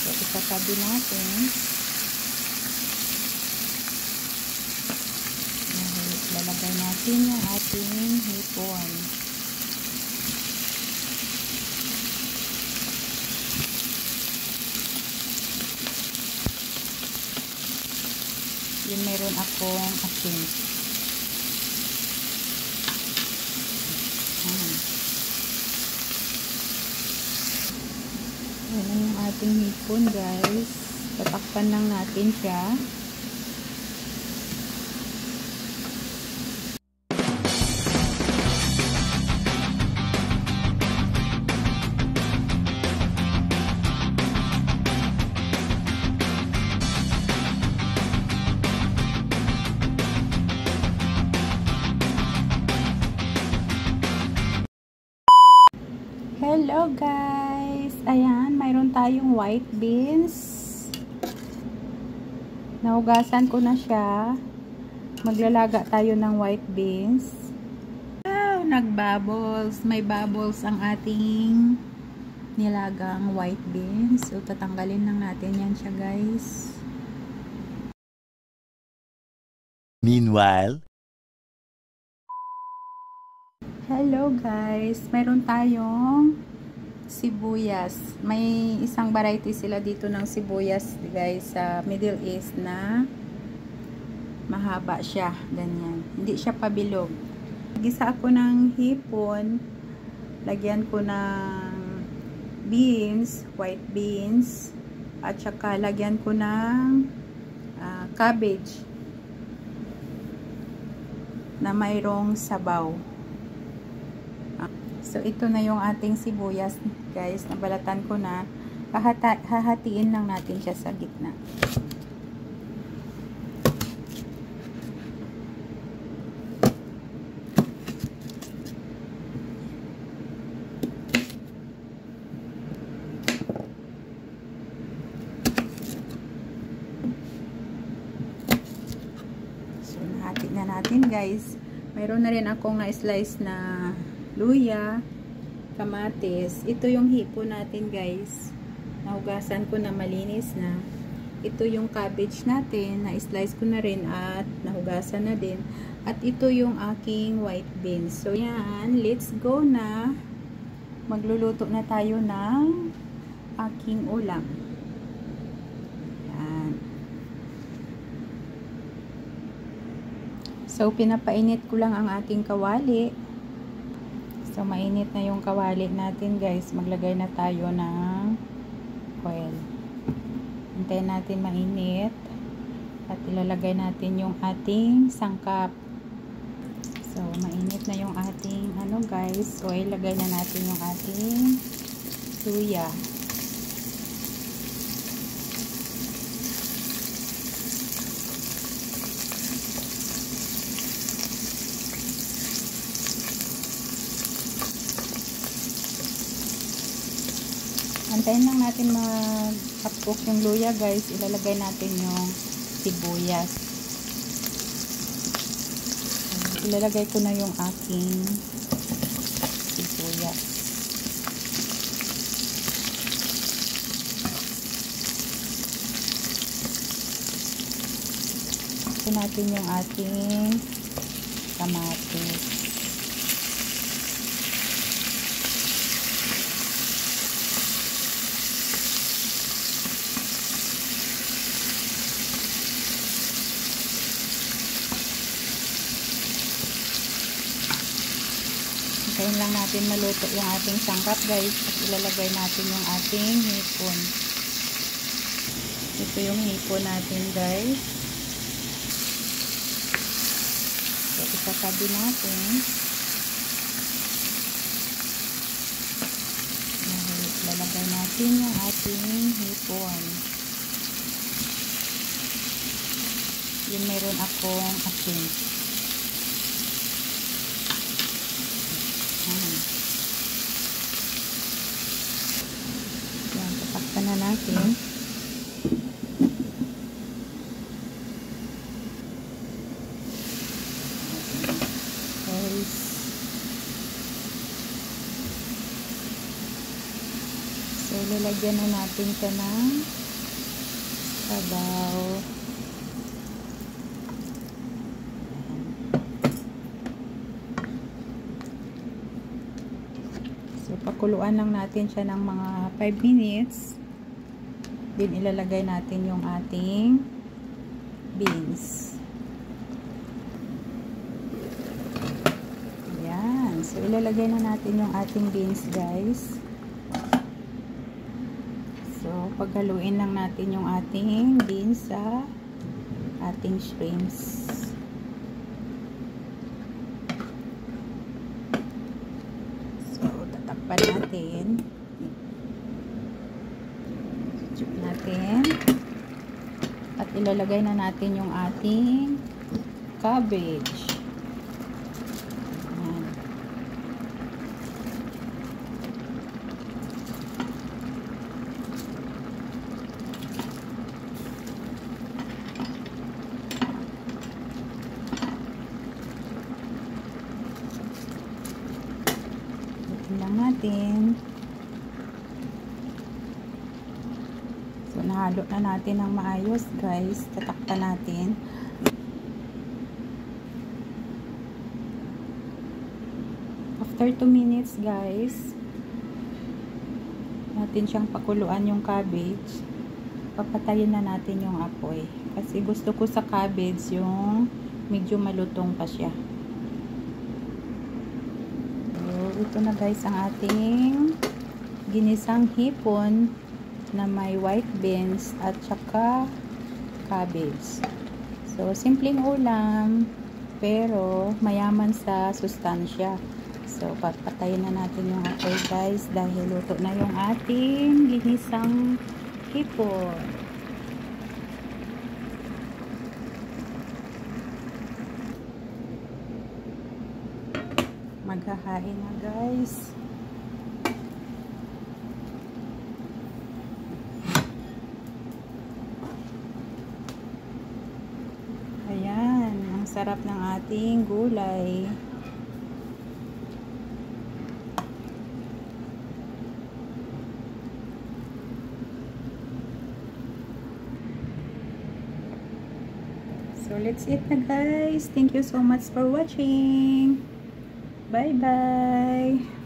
So, isatabi natin. Lalagay natin yung ating hipon. Yung meron akong asin. Yan yung ating hipon, guys. Tatakpan lang natin siya. Hello guys! Ayan, mayroon tayong white beans. Nahugasan ko na siya. Maglalaga tayo ng white beans. Wow, nagbubbles. May bubbles ang ating nilagang white beans. So, tatanggalin lang natin yan siya, guys. Meanwhile, hello guys, mayroon tayong sibuyas. May isang variety sila dito ng sibuyas, guys, sa Middle East na mahaba siya, ganyan. Hindi siya pabilog. Gisa ako ng hipon, lagyan ko ng beans, white beans, at saka lagyan ko ng cabbage na mayroong sabaw. So, ito na yung ating sibuyas, guys. Nabalatan ko na. Hahatiin lang natin siya sa gitna. So, nahati na natin, guys. Mayroon na rin akong na-slice na luya, kamatis. Ito yung hipon natin, guys. Nahugasan ko na malinis na. Ito yung cabbage natin, na-slice ko na rin at nahugasan na din. At ito yung aking white beans. So, yan. Let's go na. Magluluto na tayo ng aking ulam. Yan. So, pinapainit ko lang ang ating kawali. So, mainit na yung kawali natin, guys. Maglagay na tayo ng oil. Hintayin natin mainit. At ilalagay natin yung ating sangkap. So, mainit na yung ating, guys, oil. Lagay na natin yung ating luya. Antayin lang natin mag-cook yung luya, guys. Ilalagay natin yung sibuyas. Ilalagay ko na yung aking sibuyas. Ito natin yung ating kamatis. Hintayin lang natin maluto yung ating sangkap, guys. At ilalagay natin yung ating hipon. Ito yung hipon natin, guys. So, isatabi natin. Ilalagay natin yung ating hipon. Yung meron akong asin. Yan, tatakpan na natin. So, Ilalagyan na natin siya ng sabaw. So, pakuluan lang natin siya ng mga 5 minutes. Then, ilalagay natin yung ating beans. Ayan. So, ilalagay na natin yung ating beans, guys. So, paghaluin lang natin yung ating beans sa ating shrimps. So, tatakpan natin. Chup natin. At ilalagay na natin yung ating cabbage. Ayan. Ito lang natin. So, nahalo na natin ng maayos, guys. Tatakpan natin. After 2 minutes, guys, natin siyang pakuluan yung cabbage. Papatayin na natin yung apoy. Kasi gusto ko sa cabbage yung medyo malutong pa siya. So, ito na, guys, ang ating ginisang hipon na may white beans at saka cabbage. So, simpleng ulam pero mayaman sa sustansya. So, papatayin na natin yung apoy, guys, dahil luto na yung ating ginisang hipon. Maghahain na, guys. Ayan, ang sarap ng ating gulay. So, let's eat na, guys. Thank you so much for watching. Bye-bye.